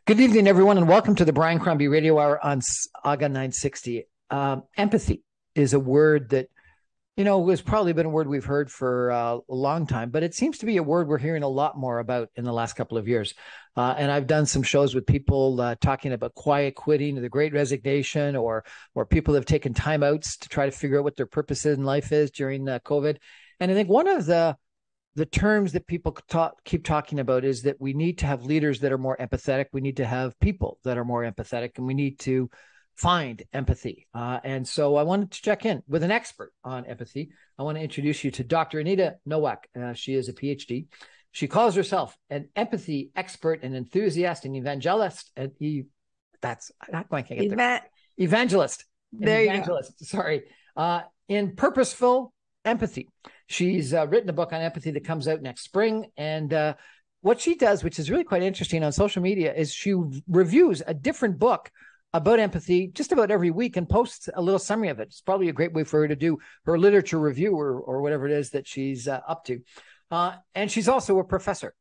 Good evening, everyone, and welcome to the Brian Crombie Radio Hour on AGA 960. Empathy is a word that, has probably been a word we've heard for a long time, but it seems to be a word we're hearing a lot more about in the last couple of years. And I've done some shows with people talking about quiet quitting, or the great resignation, or people have taken timeouts to try to figure out what their purpose in life is during COVID. And I think one of the terms that people keep talking about is that we need to have leaders that are more empathetic. We need to have people that are more empathetic, and we need to find empathy. And so I wanted to check in with an expert on empathy. I want to introduce you to Dr. Anita Nowak. She is a PhD. She calls herself an empathy expert and enthusiast and evangelist. And evangelist. There you go. Sorry. In Purposeful Empathy. She's written a book on empathy that comes out next spring. And what she does, which is really quite interesting on social media, is she reviews a different book about empathy just about every week and posts a little summary of it. It's probably a great way for her to do her literature review or whatever it is that she's up to. And she's also a professor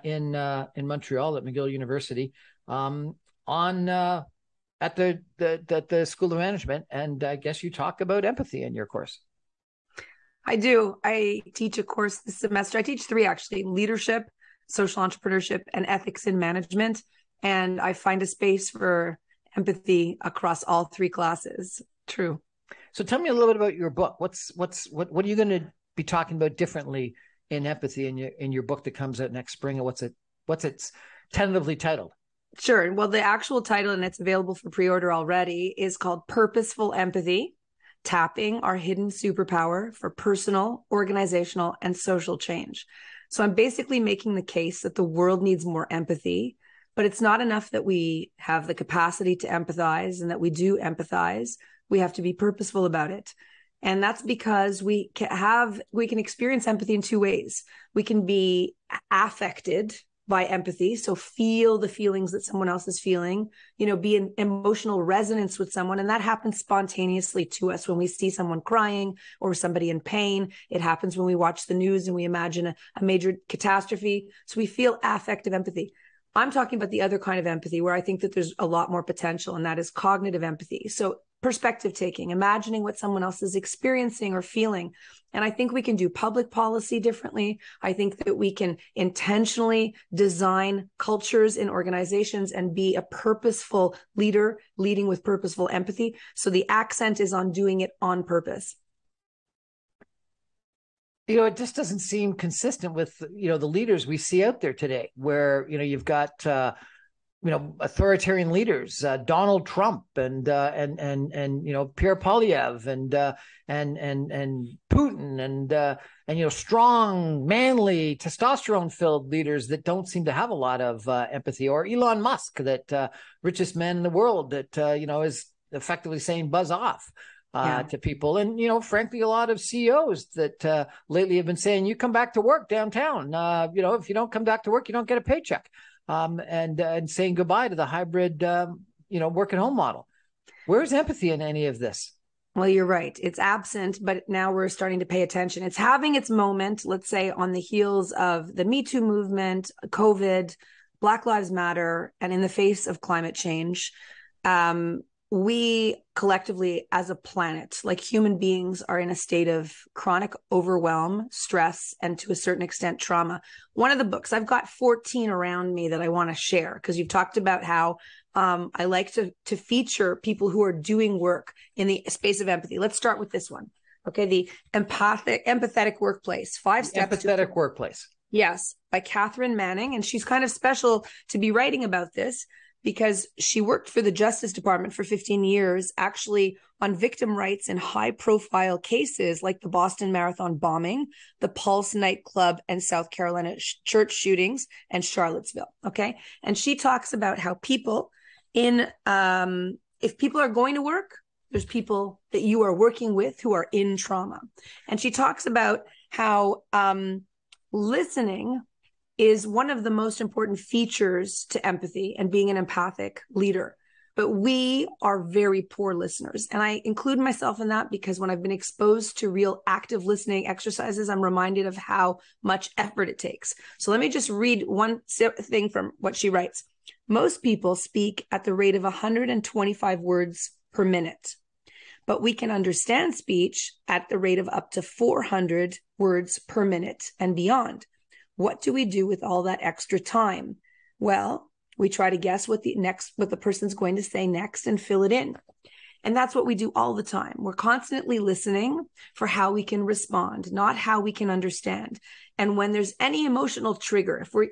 in Montreal at McGill University at the School of Management. And I guess you talk about empathy in your course. I do. I teach a course this semester. I teach 3 actually: leadership, social entrepreneurship, and ethics in management. And I find a space for empathy across all 3 classes. True. So tell me a little bit about your book. What are you going to be talking about differently in empathy in your book that comes out next spring? And what's it tentatively titled? Sure. Well, the actual title, and it's available for pre-order already, is called Purposeful Empathy: Tapping Our Hidden Superpower for Personal, Organizational, and Social Change. So I'm basically making the case that the world needs more empathy, but it's not enough that we have the capacity to empathize and that we do empathize. We have to be purposeful about it. And that's because we can experience empathy in 2 ways. We can be affected by empathy. So feel the feelings that someone else is feeling, be in emotional resonance with someone. And that happens spontaneously to us when we see someone crying or somebody in pain. It happens when we watch the news and we imagine a major catastrophe. So we feel affective empathy. I'm talking about the other kind of empathy where I think that there's a lot more potential, and that is cognitive empathy. So perspective taking, imagining what someone else is experiencing or feeling. And I think we can do public policy differently. I think that we can intentionally design cultures in organizations and be a purposeful leader, leading with purposeful empathy. So the accent is on doing it on purpose. It just doesn't seem consistent with, the leaders we see out there today, where, you've got, authoritarian leaders, Donald Trump and Pierre Polyev and Putin and strong, manly, testosterone-filled leaders that don't seem to have a lot of empathy, or Elon Musk, that richest man in the world, that is effectively saying buzz off. To people. And, frankly, a lot of CEOs that lately have been saying, you come back to work downtown. If you don't come back to work, you don't get a paycheck. And saying goodbye to the hybrid, work at home model. Where's empathy in any of this? Well, you're right. It's absent, but now we're starting to pay attention. It's having its moment, let's say, on the heels of the Me Too movement, COVID, Black Lives Matter, and in the face of climate change. We collectively, as a planet, like human beings, are in a state of chronic overwhelm, stress, and to a certain extent, trauma. One of the books, I've got 14 around me that I want to share, because you've talked about how I like to feature people who are doing work in the space of empathy. Let's start with this one. Okay, the Empathetic Workplace, 5 steps. Empathetic Workplace. Yes, by Catherine Manning. And she's kind of special to be writing about this, because she worked for the Justice Department for 15 years, actually on victim rights in high-profile cases like the Boston Marathon bombing, the Pulse nightclub and South Carolina church shootings, and Charlottesville, okay? And she talks about how people if people are going to work, there's people that you are working with who are in trauma. And she talks about how listening is one of the most important features to empathy and being an empathic leader. But we are very poor listeners. And I include myself in that because when I've been exposed to real active listening exercises, I'm reminded of how much effort it takes. So let me just read one thing from what she writes. Most people speak at the rate of 125 words per minute, but we can understand speech at the rate of up to 400 words per minute and beyond. What do we do with all that extra time? Well, we try to guess what the person's going to say next and fill it in. And that's what we do all the time. We're constantly listening for how we can respond, not how we can understand. And when there's any emotional trigger, if we're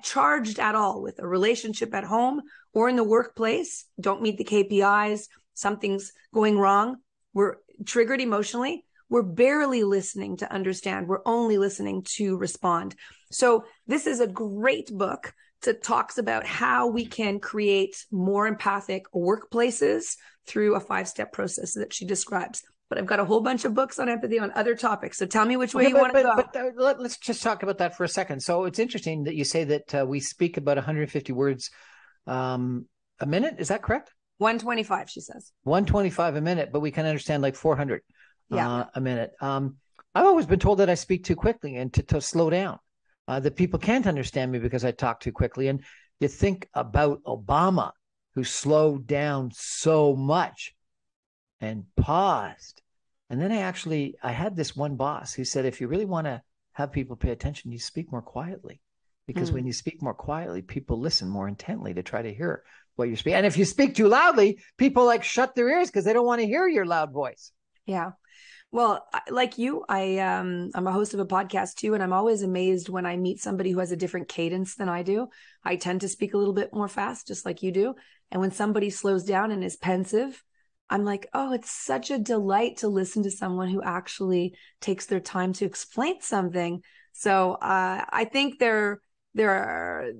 charged at all with a relationship at home or in the workplace, don't meet the KPIs, something's going wrong, we're triggered emotionally, we're barely listening to understand. We're only listening to respond. So this is a great book that talks about how we can create more empathic workplaces through a 5-step process that she describes. But I've got a whole bunch of books on empathy on other topics. So tell me which way you want to go. But let's just talk about that for a second. So it's interesting that you say that we speak about 150 words a minute. Is that correct? 125, she says. 125 a minute, but we can understand like 400 a minute. I've always been told that I speak too quickly and to slow down, that people can't understand me because I talk too quickly. And you think about Obama, who slowed down so much and paused. And then I had this one boss who said, if you really want to have people pay attention, you speak more quietly. Because when you speak more quietly, people listen more intently to try to hear what you speak. And if you speak too loudly, people like shut their ears because they don't want to hear your loud voice. Yeah. Well, like you, I'm a host of a podcast too, and I'm always amazed when I meet somebody who has a different cadence than I do. I tend to speak a little bit more fast, just like you do. And when somebody slows down and is pensive, I'm like, oh, it's such a delight to listen to someone who actually takes their time to explain something. So I think there are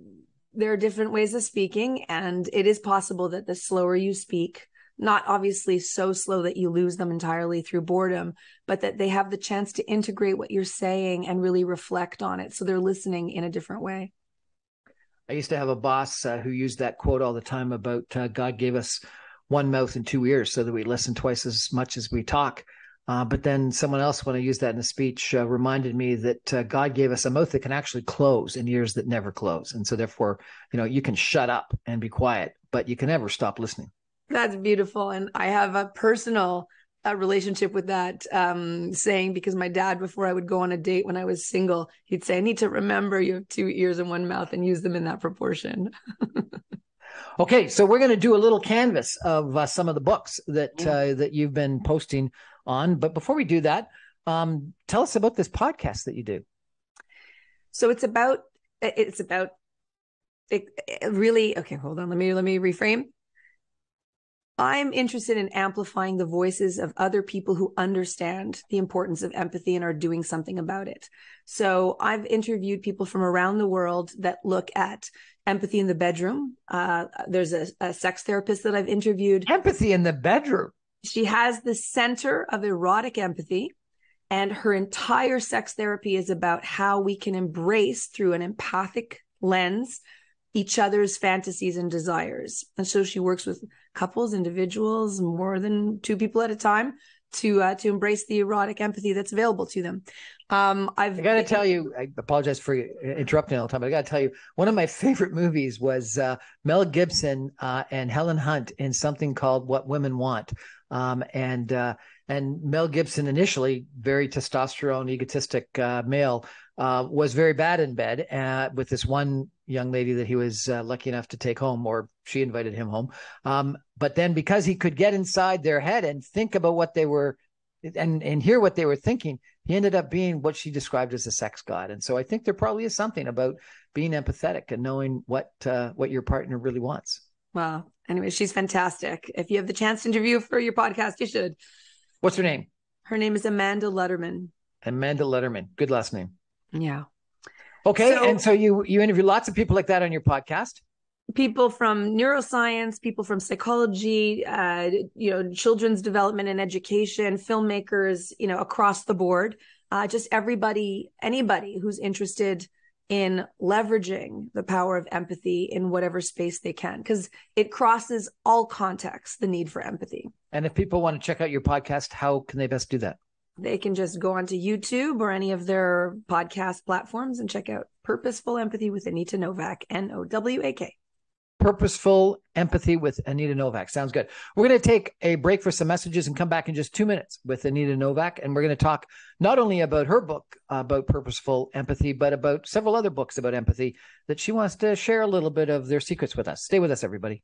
different ways of speaking, and it is possible that the slower you speak, not obviously so slow that you lose them entirely through boredom, but that they have the chance to integrate what you're saying and really reflect on it. So they're listening in a different way. I used to have a boss who used that quote all the time about God gave us one mouth and two ears so that we listen twice as much as we talk. But then someone else, when I used that in a speech, reminded me that God gave us a mouth that can actually close and ears that never close. And so therefore, you can shut up and be quiet, but you can never stop listening. That's beautiful. And I have a personal relationship with that saying, because my dad, before I would go on a date when I was single, he'd say, I need to remember you have two ears and one mouth and use them in that proportion. Okay, so we're going to do a little canvas of some of the books that you've been posting on. But before we do that, tell us about this podcast that you do. So it's about really, okay, hold on. Let me reframe. I'm interested in amplifying the voices of other people who understand the importance of empathy and are doing something about it. So I've interviewed people from around the world that look at empathy in the bedroom. There's a sex therapist that I've interviewed. Empathy in the bedroom. She has the Center of Erotic Empathy, and her entire sex therapy is about how we can embrace through an empathic lens each other's fantasies and desires. And so she works with couples, individuals, more than two people at a time to embrace the erotic empathy that's available to them. I got to tell you, I apologize for interrupting all the time, but I got to tell you, one of my favorite movies was Mel Gibson and Helen Hunt in something called What Women Want. And Mel Gibson, initially very testosterone, egotistic male, was very bad in bed with this one young lady that he was lucky enough to take home, or she invited him home. But then because he could get inside their head and think about what they were and hear what they were thinking, he ended up being what she described as a sex god. And so I think there probably is something about being empathetic and knowing what your partner really wants. Wow. Anyway, she's fantastic. If you have the chance to interview for your podcast, you should. What's her name? Her name is Amanda Lutterman. Amanda Lutterman. Good last name. Yeah. Okay. And so you interview lots of people like that on your podcast. People from neuroscience, people from psychology, children's development and education, filmmakers, across the board, just anybody who's interested in leveraging the power of empathy in whatever space they can, because it crosses all contexts, the need for empathy. And if people want to check out your podcast, how can they best do that? They can just go onto YouTube or any of their podcast platforms and check out Purposeful Empathy with Anita Nowak, Nowak. Purposeful Empathy with Anita Nowak. Sounds good. We're going to take a break for some messages and come back in just 2 minutes with Anita Nowak. And we're going to talk not only about her book about purposeful empathy, but about several other books about empathy that she wants to share a little bit of their secrets with us. Stay with us, everybody.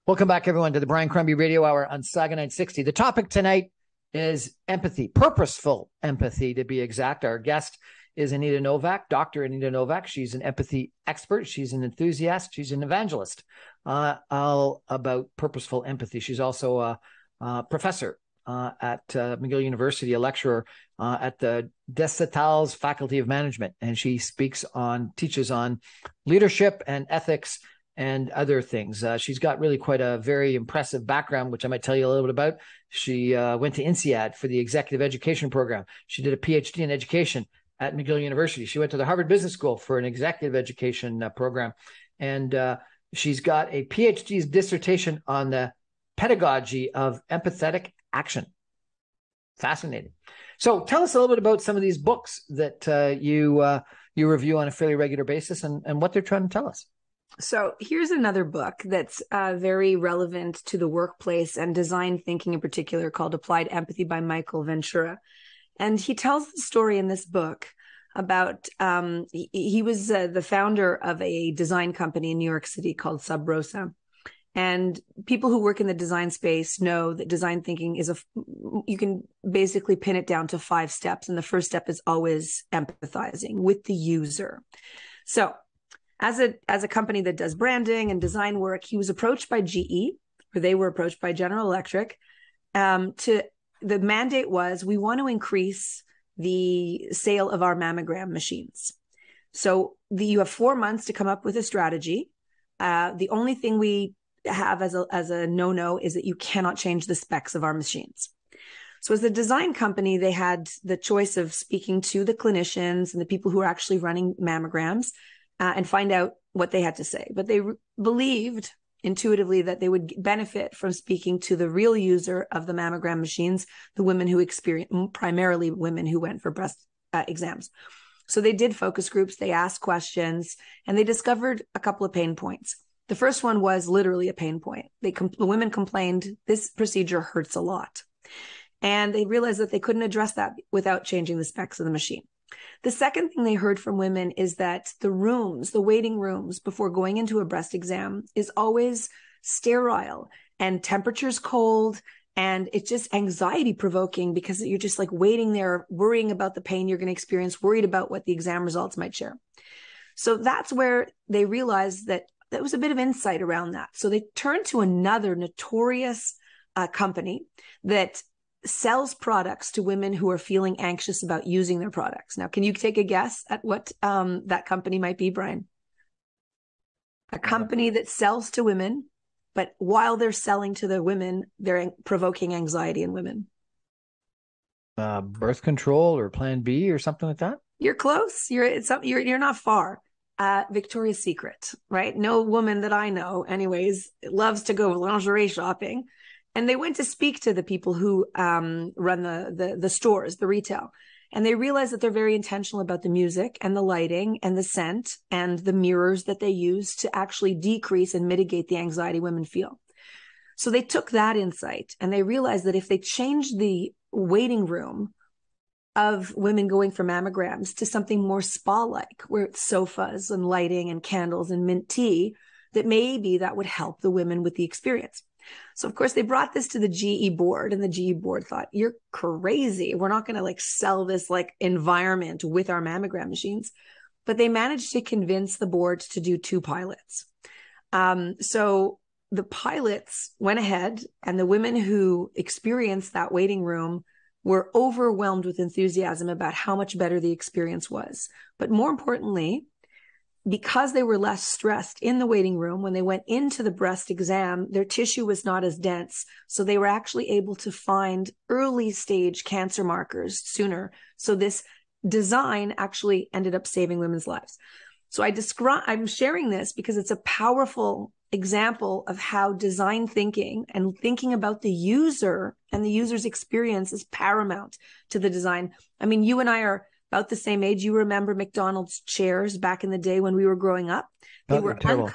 Welcome back, everyone, to the Brian Crombie Radio Hour on Saga 960. The topic tonight is empathy, purposeful empathy, to be exact. Our guest is Anita Nowak, Dr. Anita Nowak. She's an empathy expert. She's an enthusiast. She's an evangelist all about purposeful empathy. She's also a professor at McGill University, a lecturer at the Desautel's Faculty of Management. And she teaches on leadership and ethics and other things. She's got really quite a very impressive background, which I might tell you a little bit about. She went to INSEAD for the executive education program. She did a PhD in education at McGill University. She went to the Harvard Business School for an executive education program. And she's got a PhD's dissertation on the pedagogy of empathetic action. Fascinating. So tell us a little bit about some of these books that you review on a fairly regular basis and what they're trying to tell us. So here's another book that's very relevant to the workplace and design thinking in particular, called Applied Empathy by Michael Ventura. And he tells the story in this book about, he was the founder of a design company in New York City called Sub Rosa. And people who work in the design space know that design thinking you can basically pin it down to 5 steps. And the first step is always empathizing with the user. So as a company that does branding and design work, he was approached by GE, or they were approached by General Electric. The mandate was, we want to increase the sale of our mammogram machines. So you have 4 months to come up with a strategy. The only thing we have as a no-no is that you cannot change the specs of our machines. So as a design company, they had the choice of speaking to the clinicians and the people who are actually running mammograms and find out what they had to say. But they believed intuitively that they would benefit from speaking to the real user of the mammogram machines, the women who primarily women who went for breast exams. So they did focus groups, they asked questions, and they discovered a couple of pain points. The first one was literally a pain point. The women complained, this procedure hurts a lot. And they realized that they couldn't address that without changing the specs of the machine. The second thing they heard from women is that the waiting rooms before going into a breast exam is always sterile and temperature's cold, and it's just anxiety provoking because you're just like waiting there, worrying about the pain you're going to experience, worried about what the exam results might share. So that's where they realized that was a bit of insight around that. So they turned to another notorious company that sells products to women who are feeling anxious about using their products. Now, can you take a guess at what that company might be, Brian? A company that sells to women, but while they're selling to the women, they're provoking anxiety in women. Birth control or Plan B or something like that? You're close. You're not far. Victoria's Secret, right? No woman that I know, anyways, loves to go lingerie shopping. And they went to speak to the people who run the stores, the retail. And they realized that they're very intentional about the music and the lighting and the scent and the mirrors that they use to actually decrease and mitigate the anxiety women feel. So they took that insight and they realized that if they changed the waiting room of women going for mammograms to something more spa-like, where it's sofas and lighting and candles and mint tea, that maybe that would help the women with the experience. So, of course, they brought this to the GE board, and the GE board thought, you're crazy. We're not going to sell this environment with our mammogram machines. But they managed to convince the board to do 2 pilots. So the pilots went ahead, and the women who experienced that waiting room were overwhelmed with enthusiasm about how much better the experience was. But more importantly, because they were less stressed in the waiting room, when they went into the breast exam, their tissue was not as dense. So they were actually able to find early stage cancer markers sooner. So this design actually ended up saving women's lives. So I'm sharing this because it's a powerful example of how design thinking and thinking about the user and the user's experience is paramount to the design. I mean, you and I are about the same age. You remember McDonald's chairs back in the day when we were growing up? They were terrible.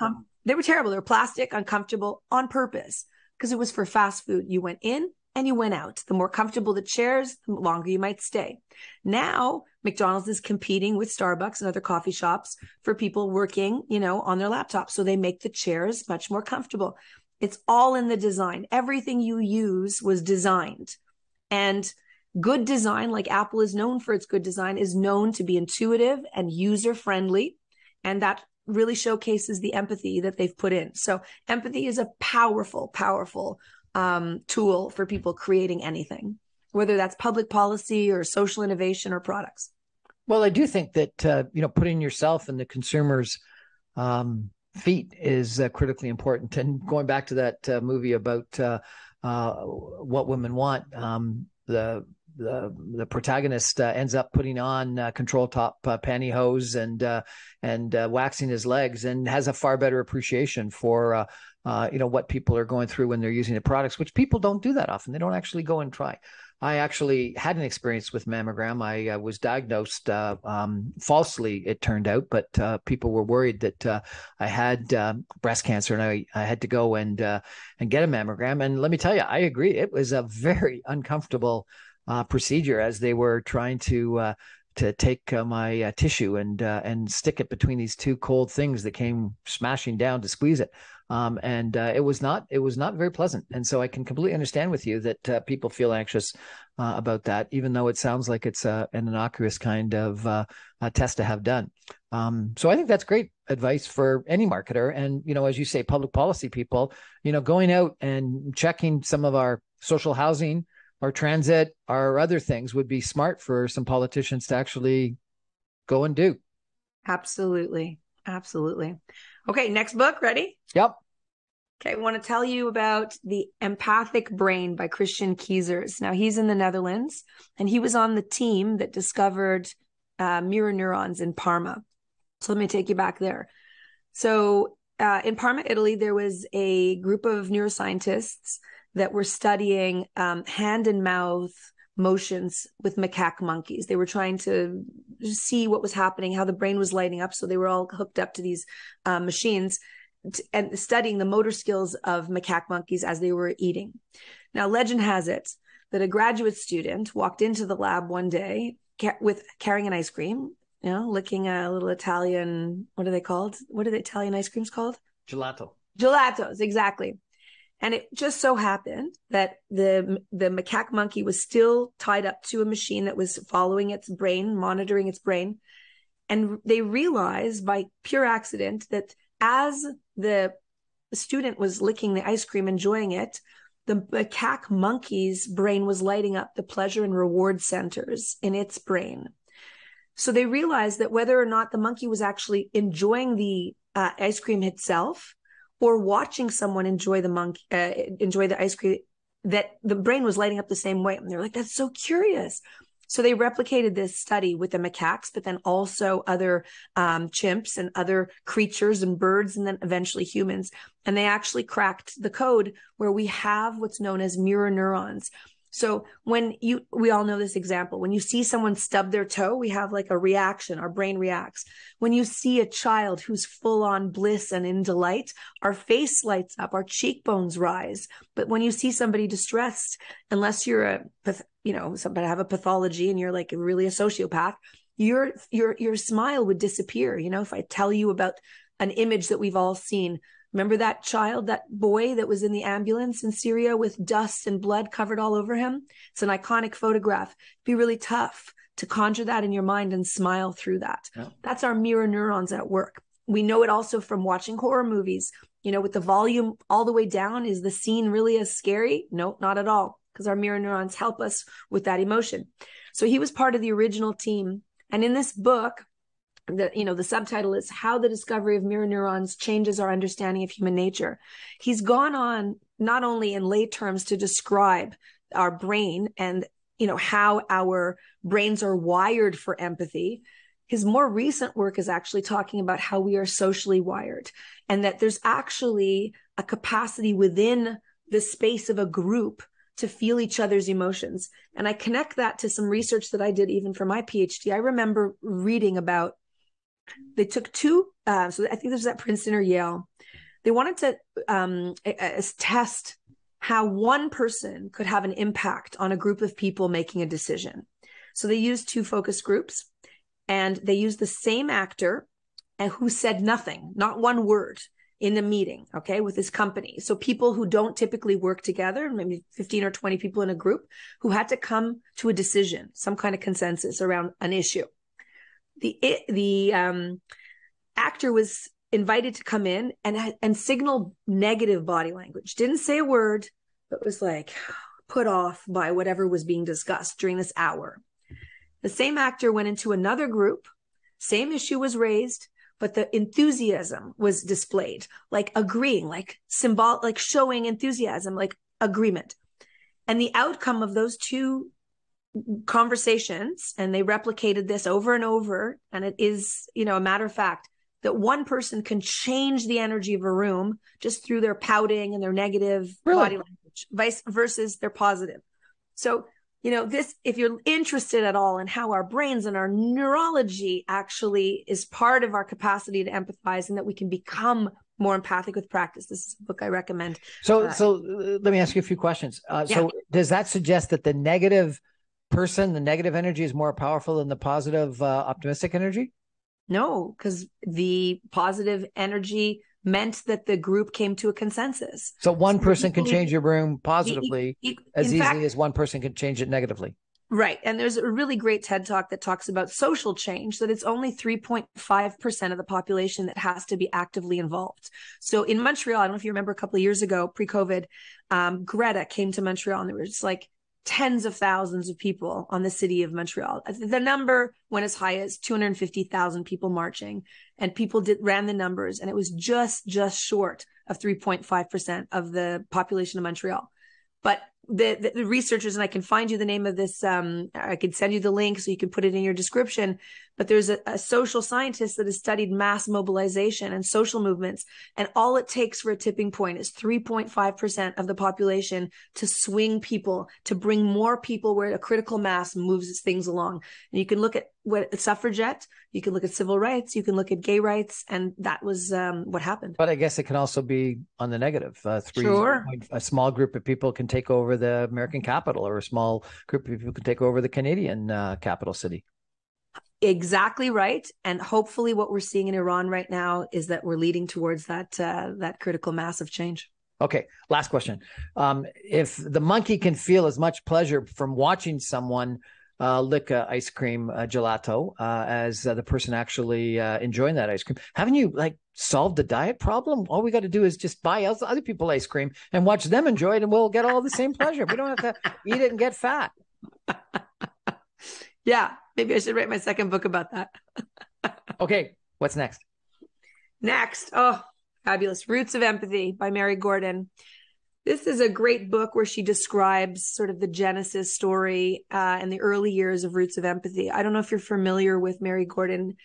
They were terrible. They were plastic, uncomfortable, on purpose, because it was for fast food. You went in and you went out. The more comfortable the chairs, the longer you might stay. Now, McDonald's is competing with Starbucks and other coffee shops for people working, on their laptops. So they make the chairs much more comfortable. It's all in the design. Everything you use was designed. And good design, like Apple is known for its good design, is known to be intuitive and user-friendly. And that really showcases the empathy that they've put in. So empathy is a powerful, powerful tool for people creating anything, whether that's public policy or social innovation or products. Well, I do think that, putting yourself in the consumer's feet is critically important. And going back to that movie about what women want, the protagonist ends up putting on control top pantyhose and waxing his legs, and has a far better appreciation for what people are going through when they're using the products, which people don't do that often. They don't actually go and try. I actually had an experience with mammogram. I was diagnosed falsely, it turned out, but people were worried that I had breast cancer, and I had to go and get a mammogram. And let me tell you, I agree. It was a very uncomfortable procedure, as they were trying to take my tissue and stick it between these two cold things that came smashing down to squeeze it. And it was not very pleasant. And so I can completely understand with you that people feel anxious about that, even though it sounds like it's an innocuous kind of test to have done. So I think that's great advice for any marketer. And, as you say, public policy people, going out and checking some of our social housing, our transit, our other things would be smart for some politicians to actually go and do. Absolutely. Absolutely. Okay, next book. Ready? Yep. Okay, I want to tell you about The Empathic Brain by Christian Keizers. Now, he's in the Netherlands, and he was on the team that discovered mirror neurons in Parma. So let me take you back there. So in Parma, Italy, there was a group of neuroscientists that were studying hand and mouth motions with macaque monkeys. They were trying to see what was happening, how the brain was lighting up. So they were all hooked up to these machines and studying the motor skills of macaque monkeys as they were eating. Now, legend has it that a graduate student walked into the lab one day carrying an ice cream, licking a little Italian, what are they called? What are the Italian ice creams called? Gelato. Gelatos, exactly. And it just so happened that the macaque monkey was still tied up to a machine that was following its brain, monitoring its brain. And they realized by pure accident that as the student was licking the ice cream, enjoying it, the macaque monkey's brain was lighting up the pleasure and reward centers in its brain. So they realized that whether or not the monkey was actually enjoying the ice cream itself, or watching someone enjoy the ice cream, that the brain was lighting up the same way. And they're like, that's so curious. So they replicated this study with the macaques, but then also other chimps and other creatures and birds, and then eventually humans. And they actually cracked the code where we have what's known as mirror neurons. So we all know this example. When you see someone stub their toe, we have like a reaction, our brain reacts. When you see a child who's full on bliss and in delight, our face lights up, our cheekbones rise. But when you see somebody distressed, unless you're somebody have a pathology and you're like really a sociopath, your smile would disappear. If I tell you about an image that we've all seen, remember that child, that boy that was in the ambulance in Syria with dust and blood covered all over him? It's an iconic photograph. It'd be really tough to conjure that in your mind and smile through that. Yeah. That's our mirror neurons at work. We know it also from watching horror movies. With the volume all the way down, is the scene really as scary? No, not at all, because our mirror neurons help us with that emotion. So he was part of the original team. And in this book, the subtitle is How the Discovery of Mirror Neurons Changes Our Understanding of Human Nature. He's gone on not only in lay terms to describe our brain and, how our brains are wired for empathy. his more recent work is actually talking about how we are socially wired, and that there's actually a capacity within the space of a group to feel each other's emotions. And I connect that to some research that I did even for my PhD. I remember reading about, they took two, so I think this was at Princeton or Yale. They wanted to test how one person could have an impact on a group of people making a decision. So they used two focus groups, and they used the same actor and who said nothing, not one word in the meeting, okay, with his company. So people who don't typically work together, maybe 15 or 20 people in a group, who had to come to a decision, some kind of consensus around an issue. The actor was invited to come in and signal negative body language. Didn't say a word, but was like put off by whatever was being discussed during this hour. The same actor went into another group, same issue was raised, but the enthusiasm was displayed, like agreeing, like symbol, like showing enthusiasm, like agreement. And the outcome of those two conversations, and they replicated this over and over, and it is, a matter of fact, that one person can change the energy of a room just through their pouting and their negative body language, versus their positive. So, this, if you're interested at all in how our brains and our neurology actually is part of our capacity to empathize, and that we can become more empathic with practice, this is a book I recommend. So let me ask you a few questions. So does that suggest that the negative person, the negative energy, is more powerful than the positive, optimistic energy? No, because the positive energy meant that the group came to a consensus. So one person can change your room positively as easily as one person can change it negatively. Right. And there's a really great TED Talk that talks about social change, that it's only 3.5% of the population that has to be actively involved. So in Montreal, I don't know if you remember a couple of years ago, pre-COVID, Greta came to Montreal, and there was like tens of thousands of people on the city of Montreal. The number went as high as 250,000 people marching, and people ran the numbers, and it was just short of 3.5% of the population of Montreal. But the researchers, and I can find you the name of this, I could send you the link so you can put it in your description, but there's a social scientist that has studied mass mobilization and social movements, and all it takes for a tipping point is 3.5% of the population to swing people, to bring more people where a critical mass moves things along. And you can look at what suffragette, you can look at civil rights, you can look at gay rights, and that was what happened. But I guess it can also be on the negative. Sure. A small group of people can take over the American capital, or a small group of people can take over the Canadian capital city. Exactly right. And hopefully what we're seeing in Iran right now is that we're leading towards that critical mass of change. Okay, last question. If the monkey can feel as much pleasure from watching someone lick ice cream gelato as the person actually enjoying that ice cream, haven't you solved the diet problem? All we got to do is just buy other people ice cream and watch them enjoy it, and we'll get all the same pleasure. We don't have to eat it and get fat. Yeah, maybe I should write my second book about that. Okay, what's next? Next, fabulous, Roots of Empathy by Mary Gordon. This is a great book where she describes sort of the genesis story and the early years of Roots of Empathy. I don't know if you're familiar with Mary Gordon.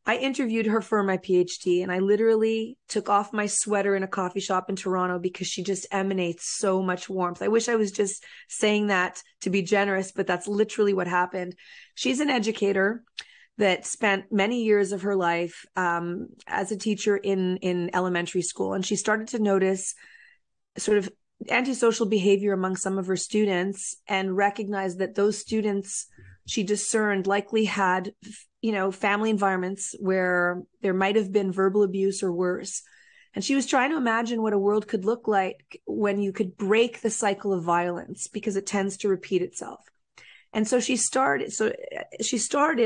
I interviewed her for my PhD, and I literally took off my sweater in a coffee shop in Toronto because she just emanates so much warmth. I wish I was just saying that to be generous, but that's literally what happened. She's an educator that spent many years of her life as a teacher in elementary school, and she started to notice sort of antisocial behavior among some of her students, and recognized that those students she discerned likely had family environments where there might have been verbal abuse or worse. And she was trying to imagine what a world could look like when you could break the cycle of violence, because it tends to repeat itself. And so she started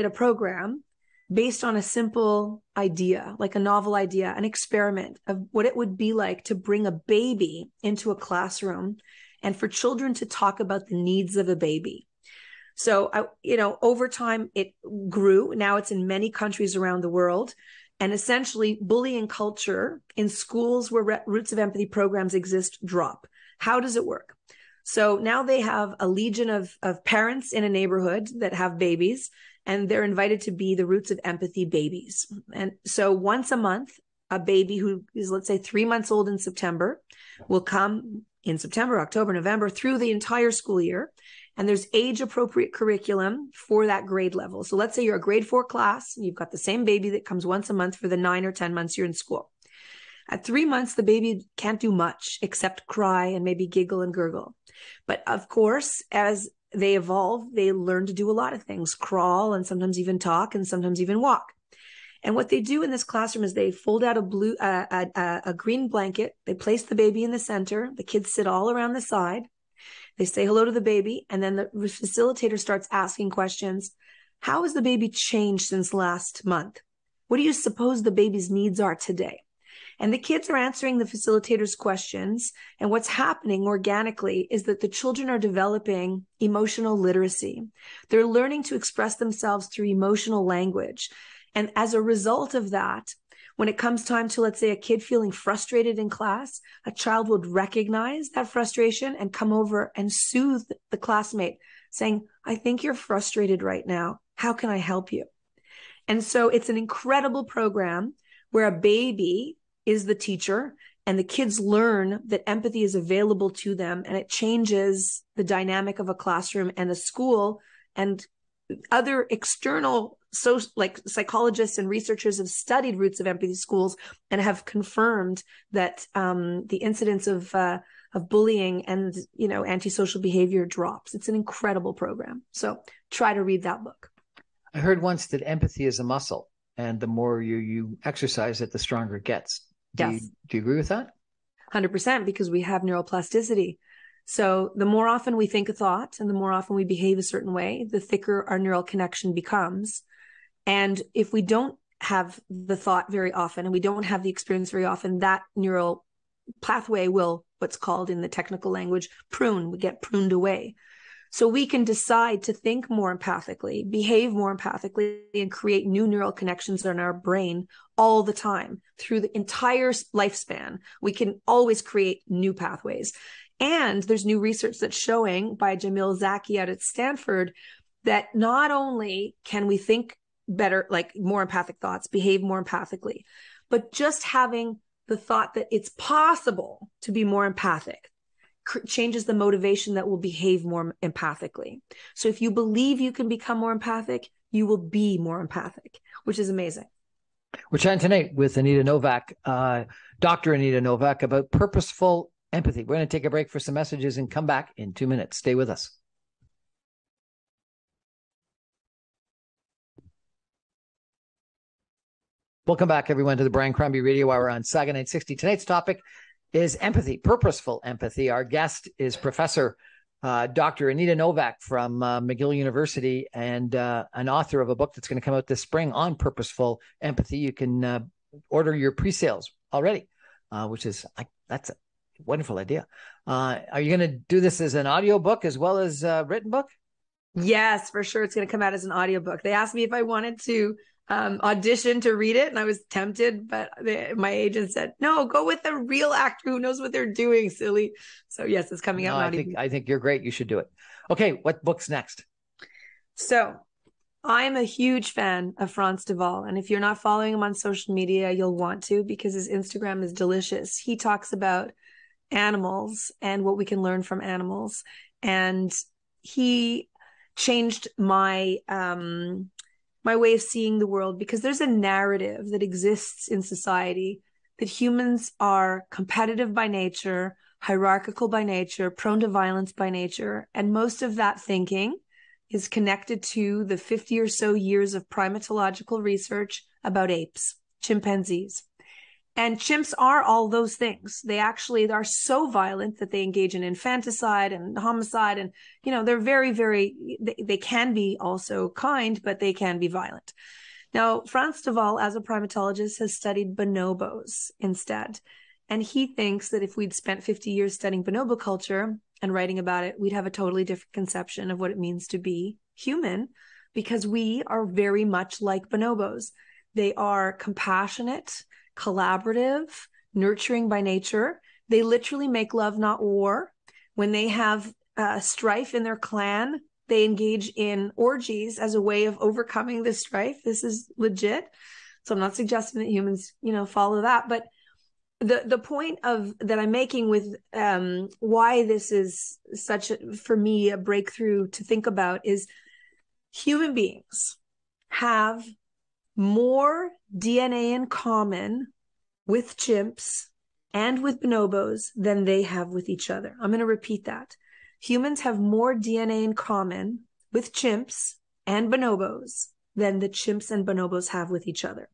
a program based on a simple idea, like a novel idea, an experiment of what it would be like to bring a baby into a classroom and for children to talk about the needs of a baby. So, over time it grew. Now it's in many countries around the world. And essentially bullying culture in schools where Roots of Empathy programs exist drop. How does it work? So now they have a legion of parents in a neighborhood that have babies, and they're invited to be the Roots of Empathy babies. And so once a month, a baby who is, let's say, 3 months old in September will come in September, October, November, through the entire school year. And there's age appropriate curriculum for that grade level. So let's say you're a grade 4 class, and you've got the same baby that comes once a month for the 9 or 10 months you're in school. At 3 months, the baby can't do much except cry and maybe giggle and gurgle. But of course, as they evolve, they learn to do a lot of things, crawl and sometimes even talk and sometimes even walk. And what they do in this classroom is they fold out a green blanket. They place the baby in the center. The kids sit all around the side. They say hello to the baby. And then the facilitator starts asking questions. How has the baby changed since last month? What do you suppose the baby's needs are today? And the kids are answering the facilitator's questions. And what's happening organically is that the children are developing emotional literacy. They're learning to express themselves through emotional language. And as a result of that, when it comes time to, let's say, a kid feeling frustrated in class, a child would recognize that frustration and come over and soothe the classmate, saying, I think you're frustrated right now. How can I help you? And so it's an incredible program where a baby is the teacher and the kids learn that empathy is available to them, and it changes the dynamic of a classroom and a school. And other external psychologists and researchers have studied Roots of Empathy schools and have confirmed that the incidence of bullying and antisocial behavior drops. It's an incredible program. So try to read that book. I heard once that empathy is a muscle, and the more you exercise it, the stronger it gets. Do you agree with that? 100%, because we have neuroplasticity. So the more often we think a thought and the more often we behave a certain way, the thicker our neural connection becomes. And if we don't have the thought very often and we don't have the experience very often, that neural pathway will, what's called in the technical language, prune. We get pruned away. So we can decide to think more empathically, behave more empathically, and create new neural connections in our brain all the time through the entire lifespan. We can always create new pathways. And there's new research that's showing by Jamil Zaki out at Stanford that not only can we think better, like more empathic thoughts, behave more empathically, but just having the thought that it's possible to be more empathic changes the motivation that will behave more empathically. So if you believe you can become more empathic, you will be more empathic, which is amazing. We're chatting tonight with Anita Nowak, Dr. Anita Nowak, about purposeful empathy. We're going to take a break for some messages and come back in 2 minutes. Stay with us. Welcome back, everyone, to the Brian Crombie Radio Hour on Saga 960. Tonight's topic is empathy, purposeful empathy. Our guest is Professor Dr. Anita Nowak from McGill University and an author of a book that's going to come out this spring on purposeful empathy. You can order your pre-sales already, which is that's a wonderful idea. Are you going to do this as an audio book as well as a written book? Yes, for sure. It's going to come out as an audiobook. They asked me if I wanted to audition to read it, and I was tempted, but my agent said, no, go with a real actor who knows what they're doing, silly. So yes, it's coming out. I think you're great. You should do it. Okay, what book's next? So I'm a huge fan of Frans de Waal, and if you're not following him on social media, you'll want to, because his Instagram is delicious. He talks about animals and what we can learn from animals, and he changed my my way of seeing the world, because there's a narrative that exists in society that humans are competitive by nature, hierarchical by nature, prone to violence by nature. And most of that thinking is connected to the 50 or so years of primatological research about apes, chimpanzees. And chimps are all those things. They actually are so violent that they engage in infanticide and homicide. And, they're very, very, they can be also kind, but they can be violent. Now, Frans de Waal, as a primatologist, has studied bonobos instead. And he thinks that if we'd spent 50 years studying bonobo culture and writing about it, we'd have a totally different conception of what it means to be human, because we are very much like bonobos. They are compassionate, collaborative, nurturing by nature. They literally make love, not war. When they have strife in their clan, they engage in orgies as a way of overcoming this strife. This is legit. So I'm not suggesting that humans, follow that. But the point that I'm making with why this is such, for me, a breakthrough to think about is human beings have more DNA in common with chimps and with bonobos than they have with each other. I'm going to repeat that. Humans have more DNA in common with chimps and bonobos than the chimps and bonobos have with each other.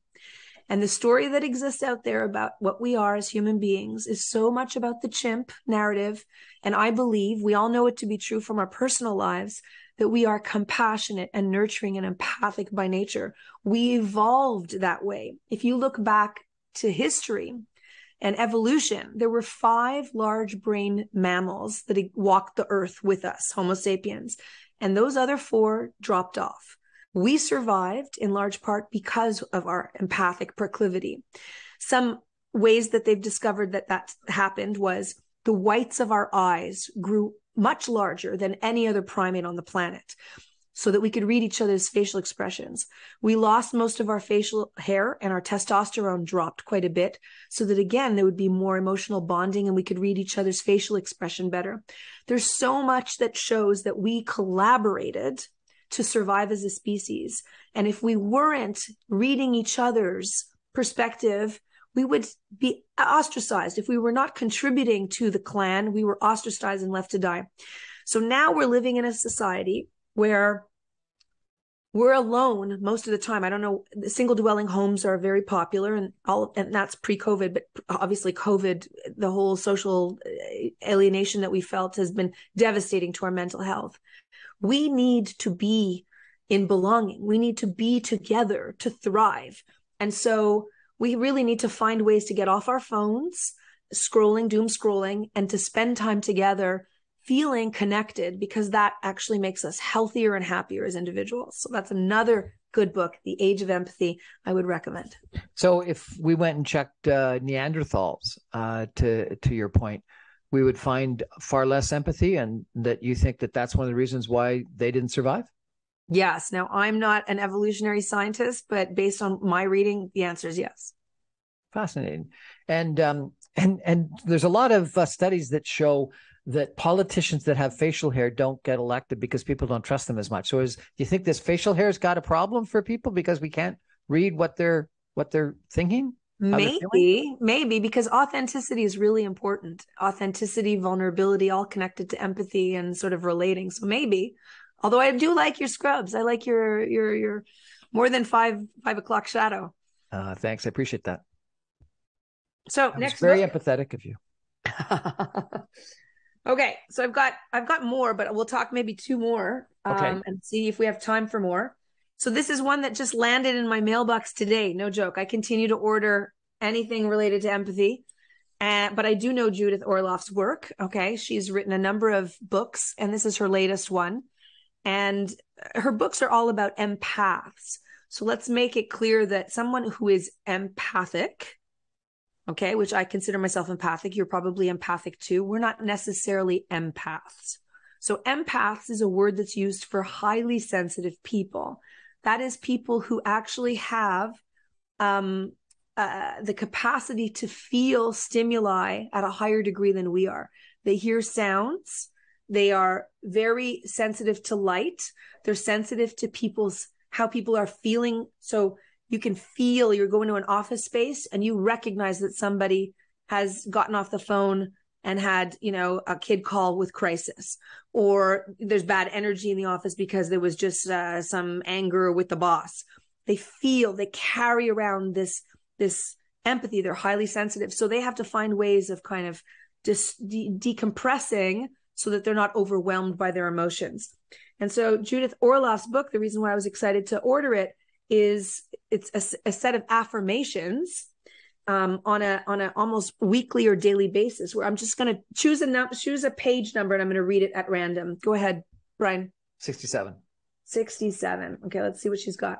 And the story that exists out there about what we are as human beings is so much about the chimp narrative. And I believe we all know it to be true from our personal lives, that we are compassionate and nurturing and empathic by nature. We evolved that way. If you look back to history and evolution, there were 5 large brain mammals that walked the earth with us, Homo sapiens, and those other 4 dropped off. We survived in large part because of our empathic proclivity. Some ways that they've discovered that happened was the whites of our eyes grew much larger than any other primate on the planet, so that we could read each other's facial expressions. We lost most of our facial hair, and our testosterone dropped quite a bit, so that, again, there would be more emotional bonding and we could read each other's facial expression better. There's so much that shows that we collaborated to survive as a species. And if we weren't reading each other's perspective, we would be ostracized. If we were not contributing to the clan, we were ostracized and left to die. So now we're living in a society where we're alone most of the time. I don't know, single dwelling homes are very popular, and that's pre-COVID, but obviously COVID, the whole social alienation that we felt has been devastating to our mental health. We need to be in belonging. We need to be together to thrive. And so we really need to find ways to get off our phones, doom scrolling, and to spend time together feeling connected, because that actually makes us healthier and happier as individuals. So that's another good book, The Age of Empathy, I would recommend. So if we went and checked Neanderthals, to your point, we would find far less empathy, and that you think that that's one of the reasons why they didn't survive? Yes. Now, I'm not an evolutionary scientist, but based on my reading, the answer is yes. Fascinating. And there's a lot of studies that show that politicians that have facial hair don't get elected because people don't trust them as much. So do you think this facial hair's got a problem for people because we can't read what they're thinking? Maybe because authenticity is really important. Authenticity, vulnerability, all connected to empathy and sort of relating. So maybe, although I do like your scrubs. I like your more than 5 o'clock shadow. Thanks. I appreciate that. So that next, very empathetic of you. Okay. So I've got more, but we'll talk maybe 2 more and see if we have time for more. So this is one that just landed in my mailbox today. No joke. I continue to order anything related to empathy. But I do know Judith Orloff's work. Okay. She's written a number of books, and this is her latest one. And her books are all about empaths. So let's make it clear that someone who is empathic, okay, which I consider myself empathic, you're probably empathic too. We're not necessarily empaths. So empaths is a word that's used for highly sensitive people. That is people who actually have the capacity to feel stimuli at a higher degree than we are. They hear sounds. They are very sensitive to light. They're sensitive to how people are feeling. So you can feel, you're going to an office space and you recognize that somebody has gotten off the phone and had, a kid call with crisis, or there's bad energy in the office because there was just some anger with the boss. They carry around this empathy. They're highly sensitive. So they have to find ways of kind of decompressing so that they're not overwhelmed by their emotions. And so Judith Orloff's book, the reason why I was excited to order it is it's a set of affirmations on a almost weekly or daily basis, where I'm just going to choose a page number and I'm going to read it at random. Go ahead, Brian. 67. 67. Okay, let's see what she's got.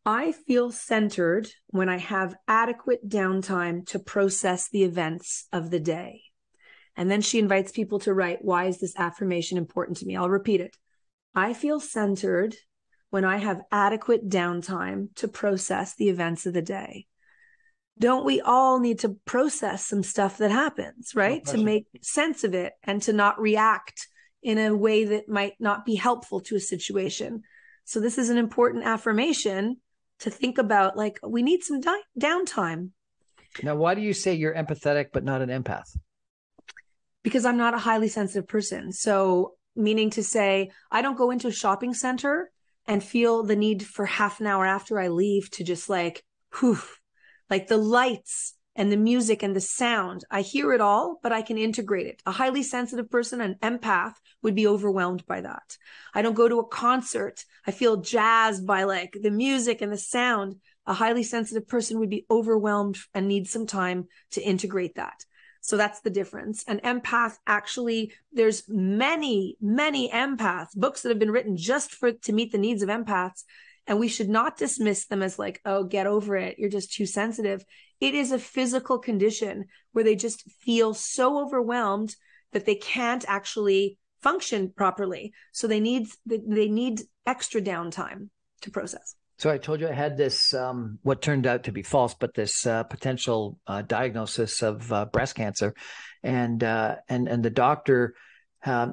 I feel centered when I have adequate downtime to process the events of the day. And then she invites people to write, why is this affirmation important to me? I'll repeat it. I feel centered when I have adequate downtime to process the events of the day. Don't we all need to process some stuff that happens, right? To make sense of it and to not react in a way that might not be helpful to a situation. So this is an important affirmation to think about, like, we need some downtime. Now, why do you say you're empathetic but not an empath? Because I'm not a highly sensitive person. So meaning to say, I don't go into a shopping center and feel the need for half an hour after I leave to just like, whew, like the lights and the music and the sound. I hear it all, but I can integrate it. A highly sensitive person, an empath, would be overwhelmed by that. I don't go to a concert. I feel jazzed by like the music and the sound. A highly sensitive person would be overwhelmed and need some time to integrate that. So that's the difference. An empath, actually, there's many, many empaths, books that have been written just to meet the needs of empaths. And we should not dismiss them as like, oh, get over it. You're just too sensitive. It is a physical condition where they just feel so overwhelmed that they can't actually function properly. So they need extra downtime to process. So I told you I had this, what turned out to be false, but this potential diagnosis of breast cancer. And the doctor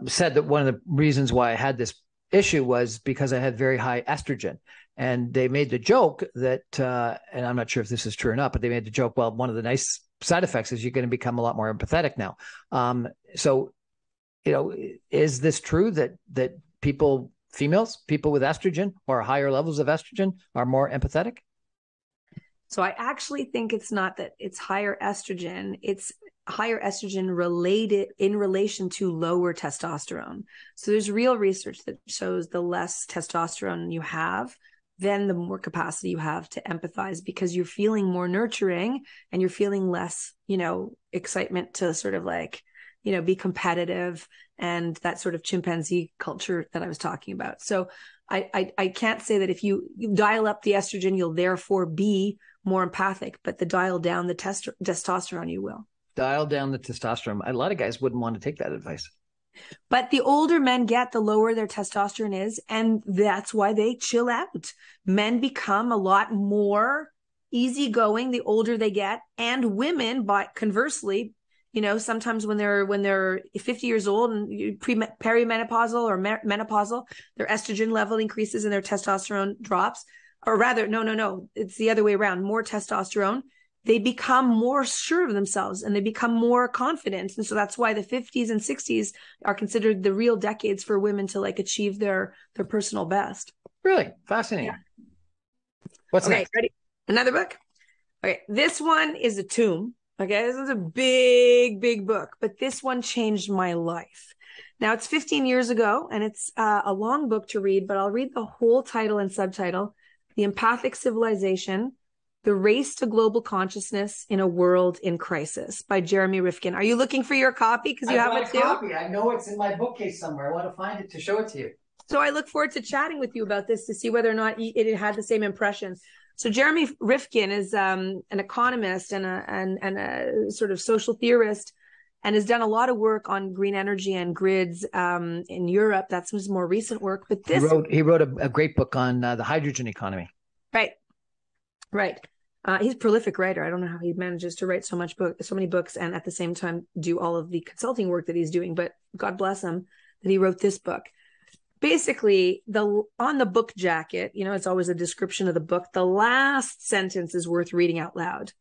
said that one of the reasons why I had this issue was because I had very high estrogen. And they made the joke that, and I'm not sure if this is true or not, but they made the joke, well, one of the nice side effects is you're going to become a lot more empathetic now. So, is this true that females, people with estrogen or higher levels of estrogen are more empathetic? So I actually think it's not that it's higher estrogen. It's higher estrogen related in relation to lower testosterone. So there's real research that shows the less testosterone you have, then the more capacity you have to empathize, because you're feeling more nurturing and you're feeling less, excitement to sort of like, be competitive and that sort of chimpanzee culture that I was talking about. So I can't say that if you dial up the estrogen, you'll therefore be more empathic, but the dial down the testosterone, you will. Dial down the testosterone. A lot of guys wouldn't want to take that advice. But the older men get, the lower their testosterone is, and that's why they chill out. Men become a lot more easygoing the older they get, and women, but conversely, sometimes when they're 50 years old and perimenopausal or menopausal, their estrogen level increases and their testosterone drops. Or rather, no, it's the other way around. More testosterone, they become more sure of themselves and they become more confident. And so that's why the 50s and 60s are considered the real decades for women to like achieve their personal best. Really fascinating. Yeah. What's next? Ready? Another book. Okay, this one is a tome. Okay, this is a big, big book, but this one changed my life. Now it's 15 years ago and it's a long book to read, but I'll read the whole title and subtitle: The Empathic Civilization, The Race to Global Consciousness in a World in Crisis, by Jeremy Rifkin. Are you looking for your copy? Because you have it too? Copy. I know it's in my bookcase somewhere. I want to find it to show it to you. So I look forward to chatting with you about this to see whether or not it had the same impression. So Jeremy Rifkin is an economist and a sort of social theorist, and has done a lot of work on green energy and grids in Europe. That's his more recent work. But this he wrote a great book on the hydrogen economy. Right. He's a prolific writer. I don't know how he manages to write so many books, and at the same time do all of the consulting work that he's doing. But God bless him that he wrote this book. Basically, on the book jacket, it's always a description of the book. The last sentence is worth reading out loud.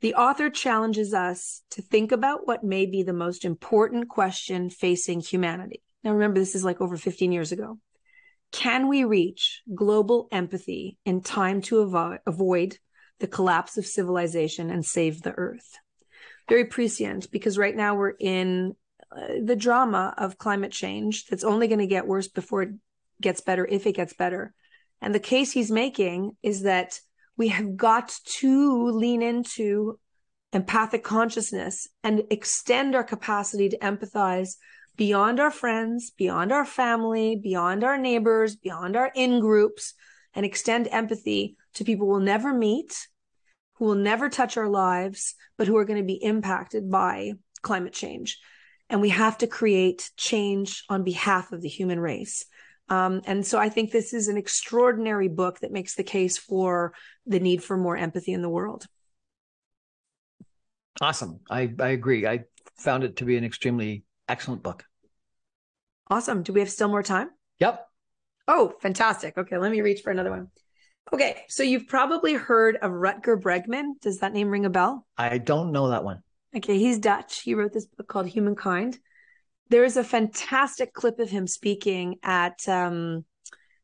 The author challenges us to think about what may be the most important question facing humanity. Now, remember, this is like over 15 years ago. Can we reach global empathy in time to avoid the collapse of civilization and save the earth? Very prescient, because right now we're in the drama of climate change that's only going to get worse before it gets better, if it gets better. And the case he's making is that we have got to lean into empathic consciousness and extend our capacity to empathize beyond our friends, beyond our family, beyond our neighbors, beyond our in-groups, and extend empathy to people we'll never meet, who will never touch our lives, but who are going to be impacted by climate change. and we have to create change on behalf of the human race. And so I think this is an extraordinary book that makes the case for the need for more empathy in the world. Awesome. I agree. I found it to be an extremely excellent book. Awesome. Do we have still more time? Yep. Oh, fantastic. Okay, let me reach for another one. Okay, so you've probably heard of Rutger Bregman. Does that name ring a bell? I don't know that one. Okay, he's Dutch. He wrote this book called Humankind. There is a fantastic clip of him speaking at,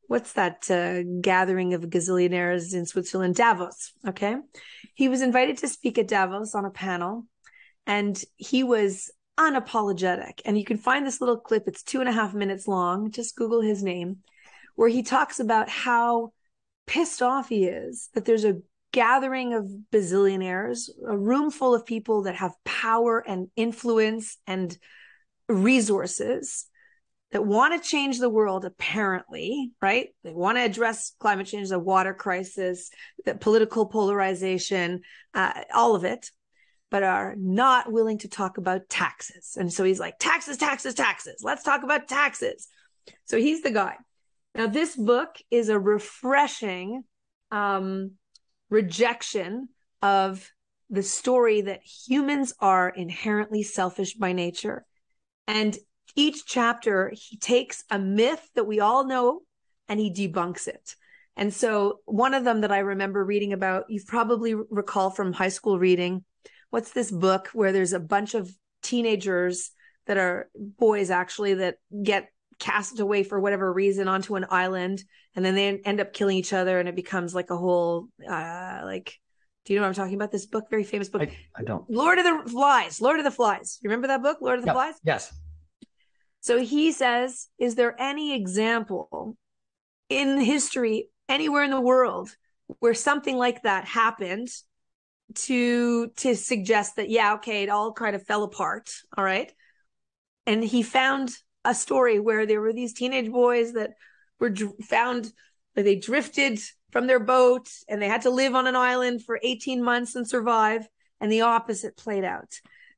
what's that gathering of gazillionaires in Switzerland? Davos, okay? He was invited to speak at Davos on a panel, and he was unapologetic. And you can find this little clip. It's 2.5 minutes long. Just Google his name, where he talks about how pissed off he is that there's a gathering of bazillionaires, a room full of people that have power and influence and resources that want to change the world, apparently, right? They want to address climate change, the water crisis, the political polarization, all of it, but are not willing to talk about taxes. And so he's like, taxes, taxes, taxes. Let's talk about taxes. So he's the guy. Now, this book is a refreshing rejection of the story that humans are inherently selfish by nature. And each chapter, he takes a myth that we all know and he debunks it. And so one of them that I remember reading about, you've probably recall from high school reading, what's this book where there's a bunch of teenagers that are boys actually that get cast away for whatever reason onto an island, and then they end up killing each other, and it becomes like a whole do you know what I'm talking about? This book, very famous book. I don't. Lord of the Flies. You remember that book, Lord of the Flies? Yes. So he says, is there any example in history anywhere in the world where something like that happened to suggest that, yeah, okay, it all kind of fell apart, all right? And he found a story where there were these teenage boys that were found, they drifted from their boat and they had to live on an island for 18 months and survive. And the opposite played out.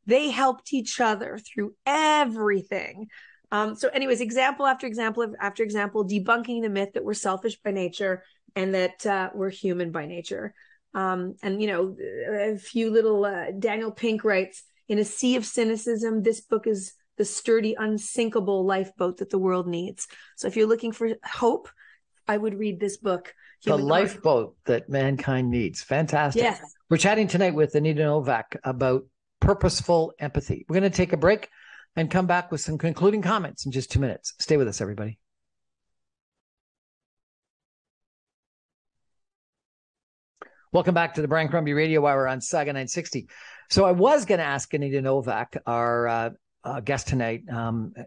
They helped each other through everything. So anyways, example after example after example, debunking the myth that we're selfish by nature and that we're human by nature. And, you know, a few little Daniel Pink writes, in a sea of cynicism, this book is the sturdy, unsinkable lifeboat that the world needs. So if you're looking for hope, I would read this book. The lifeboat that mankind needs. Fantastic. Yes. We're chatting tonight with Anita Nowak about purposeful empathy. We're going to take a break and come back with some concluding comments in just 2 minutes. Stay with us, everybody. Welcome back to the briancrombie Radio Hour on Saga 960. So I was going to ask Anita Nowak, our guest tonight,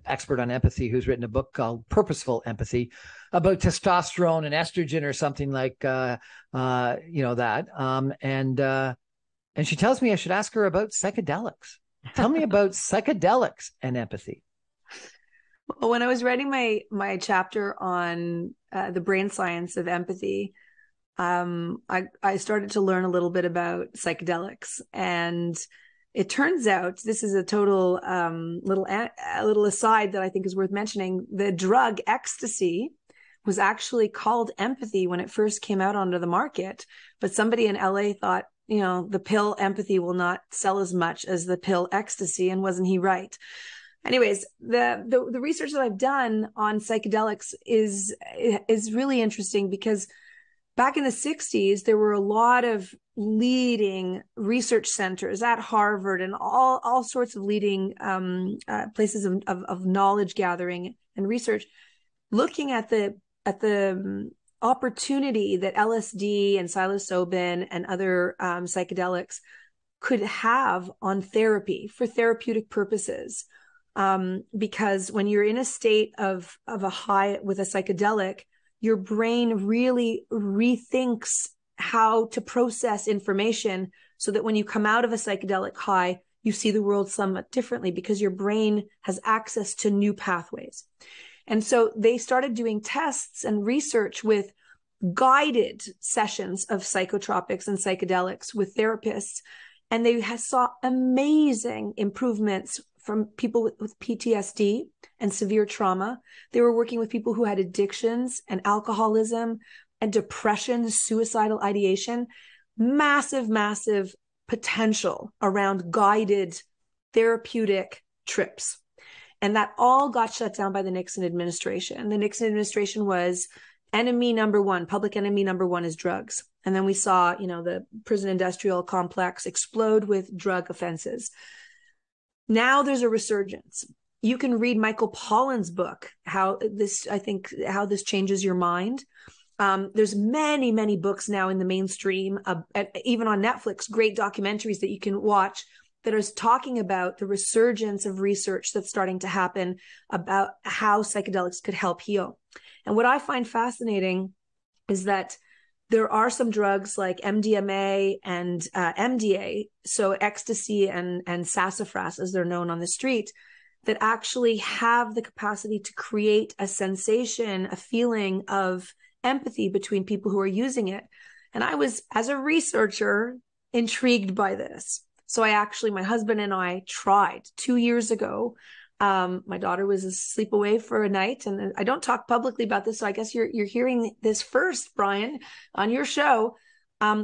expert on empathy, who's written a book called Purposeful Empathy, about testosterone and estrogen or something like, that. And she tells me I should ask her about psychedelics. Tell me about psychedelics and empathy. Well, when I was writing my chapter on the brain science of empathy, I started to learn a little bit about psychedelics, and it turns out, this is a total little aside that I think is worth mentioning. The drug ecstasy was actually called empathy when it first came out onto the market, but somebody in LA thought, you know, the pill empathy will not sell as much as the pill ecstasy, and wasn't he right? Anyways, the research that I've done on psychedelics is really interesting, because back in the 60s, there were a lot of leading research centers at Harvard and all sorts of leading places of knowledge gathering and research, looking at the opportunity that LSD and psilocybin and other psychedelics could have on therapy for therapeutic purposes. Because when you're in a state of a high with a psychedelic, your brain really rethinks how to process information, so that when you come out of a psychedelic high, you see the world somewhat differently, because your brain has access to new pathways. And so they started doing tests and research with guided sessions of psychotropics and psychedelics with therapists. And they saw amazing improvements from people with PTSD and severe trauma. They were working with people who had addictions and alcoholism and depression, suicidal ideation. Massive, massive potential around guided therapeutic trips. And that all got shut down by the Nixon administration. The Nixon administration was enemy number one, public enemy number one is drugs. And then we saw, the prison industrial complex explode with drug offenses. Now there's a resurgence. You can read Michael Pollan's book, how this changes your mind. There's many, many books now in the mainstream, even on Netflix, great documentaries that you can watch that is talking about the resurgence of research that's starting to happen about how psychedelics could help heal. And what I find fascinating is that there are some drugs like MDMA and MDA, so ecstasy and sassafras, as they're known on the street, that actually have the capacity to create a sensation, a feeling of empathy between people who are using it. And I was, as a researcher, intrigued by this. So my husband and I tried 2 years ago. My daughter was asleep away for a night, and I don't talk publicly about this, so I guess you're hearing this first, Brian, on your show.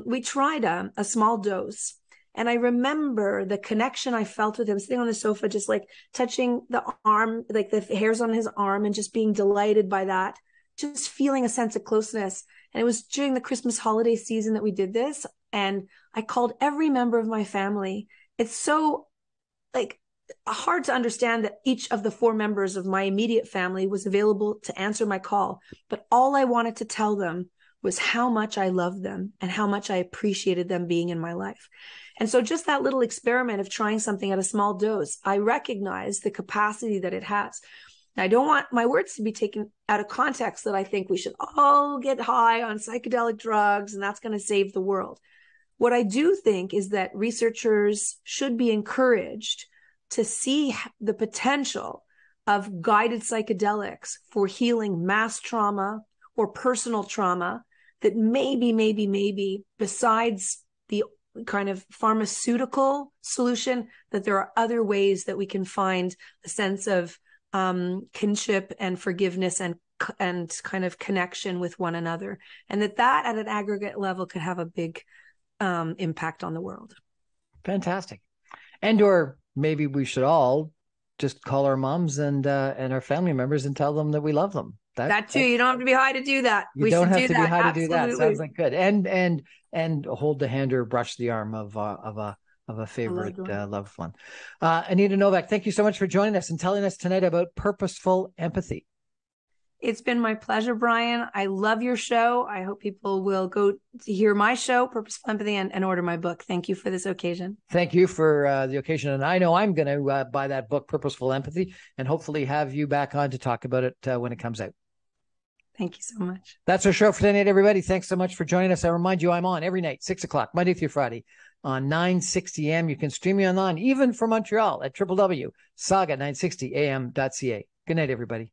We tried a small dose, and I remember the connection I felt with him sitting on the sofa, just like touching the arm, like the hairs on his arm, and just being delighted by that, just feeling a sense of closeness. And it was during the Christmas holiday season that we did this, and I called every member of my family. It's so hard to understand that each of the 4 members of my immediate family was available to answer my call. But all I wanted to tell them was how much I loved them and how much I appreciated them being in my life. And so just that little experiment of trying something at a small dose, I recognize the capacity that it has. Now, I don't want my words to be taken out of context that I think we should all get high on psychedelic drugs and that's going to save the world. What I do think is that researchers should be encouraged to see the potential of guided psychedelics for healing mass trauma or personal trauma that maybe, besides the kind of pharmaceutical solution, that there are other ways that we can find a sense of kinship and forgiveness and kind of connection with one another. And that at an aggregate level could have a big impact on the world. Fantastic. Or maybe we should all just call our moms and our family members and tell them that we love them. That too. You don't have to be high to do that. You don't have to be high to do that. Sounds like good. And hold the hand or brush the arm of a favorite loved one. Anita Nowak, thank you so much for joining us and telling us tonight about purposeful empathy. It's been my pleasure, Brian. I love your show. I hope people will go to hear my show, Purposeful Empathy, and order my book. Thank you for this occasion. Thank you for the occasion. And I know I'm going to buy that book, Purposeful Empathy, and hopefully have you back on to talk about it when it comes out. Thank you so much. That's our show for tonight, everybody. Thanks so much for joining us. I remind you, I'm on every night, 6 o'clock, Monday through Friday on 960 AM. You can stream me online, even from Montreal, at www.saga960am.ca. Good night, everybody.